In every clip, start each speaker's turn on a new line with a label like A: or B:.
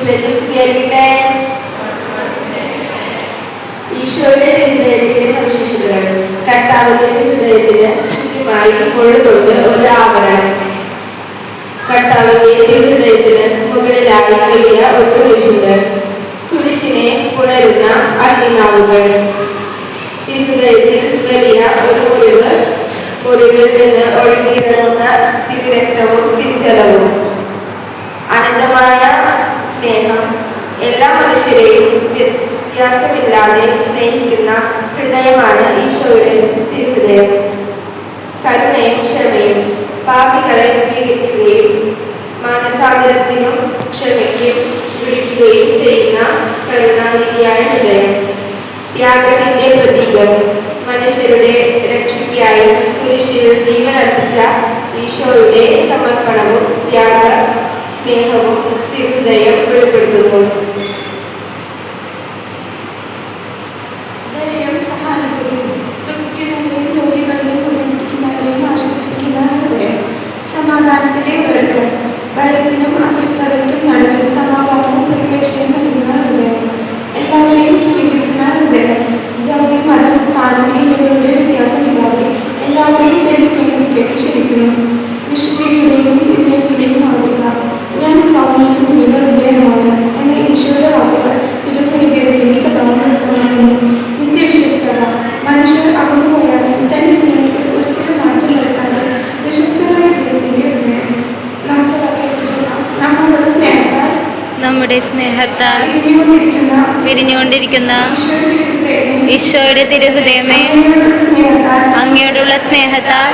A: സ്തുതിയായിരിക്കട്ടെ. ഈശോയുടെ ഹൃദയത്തിന്റെ സവിശേഷതകൾ. കർത്താവിന്റെ ഹൃദയത്തിന് ചുറ്റുമായി കൊള്ളുകൊണ്ട് ഒരു ആവരണം. കർത്താവിന്റെ ഹൃദയത്തിന് മുകളിലായി വലിയ ഒരു കുരിശുണ്ട്. കുരിശിനെ പുണരുന്ന അഗ്നിനാവുകൾ. തിരുഹൃദയത്തിൽ വലിയ ഒരു മുറിവിൽ നിന്ന് ഒഴുകിയിറങ്ങുന്ന തിരുരക്തവും തിരിച്ചലവും. അനന്തമായ സ്നേഹം. എല്ലാ മനുഷ്യരെയും വ്യത്യാസമില്ലാതെ സ്നേഹിക്കുന്ന ഹൃദയമാണ് ഈശോയുടെ തിരുഹൃദയം. കരുണയും ക്ഷമയും. പാപികളെ സ്വീകരിക്കുകയും മാനസാന്തരത്തിനും ക്ഷമയ്ക്കും വിളിക്കുകയും ചെയ്യുന്ന കരുണാനിധിയായ ഹൃദയം. ത്യാഗത്തിന്റെ പ്രതീകം. മനുഷ്യരുടെ രക്ഷയ്ക്കായി കുരിശിൽ ജീവൻ അർപ്പിച്ച ഈശോയുടെ സമർപ്പണവും ത്യാഗ സ്നേഹവും തിരുഹൃദയം വെളിപ്പെടുത്തുന്നു.
B: സമാധാനത്തിന്റെ ഉറപ്പ്. ഭയത്തിനും അസ്വസ്ഥതയ്ക്കും നടുവിൽ സമാധാനവും പ്രത്യാശയും നൽകുന്ന ഹൃദയം. എല്ലാവരെയും സ്വീകരിക്കുന്ന ഹൃദയം. ജാതി, മതം, സ്ഥാനം എന്നിവയുടെ വ്യത്യാസമില്ലാതെ എല്ലാവരെയും തന്റെ സ്നേഹത്തിലേക്ക് ക്ഷണിക്കുന്നു. വിശുദ്ധിയുടെയും വിനയത്തിന്റെയും മാതൃക. ഞാൻ സ്വാമിയുടെ മുന്നിലുള്ള ഹൃദയമാണ് എന്ന ഈശോയുടെ വാക്കുകൾ തിരുഹൃദയത്തിന്റെ സ്വഭാവം. നിത്യവിശ്വസ്തത. മനുഷ്യർ അകന്നു പോയാലും തന്റെ സ്നേഹത്തിൽ ഒരിക്കലും മാറ്റം വരുത്താതെ വിശ്വസ്തമായ ദൈവത്തിന്റെ ഹൃദയം.
C: നമ്മുടെ സ്നേഹത്താൽ വിരിഞ്ഞുകൊണ്ടിരിക്കുന്ന ഈശോയുടെ തിരുഹൃദയമേ, അങ്ങയോടുള്ള സ്നേഹത്താൽ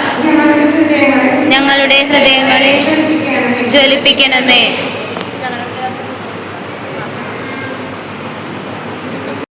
C: ഞങ്ങളുടെ ഹൃദയങ്ങളെ ജ്വലിപ്പിക്കണമേ.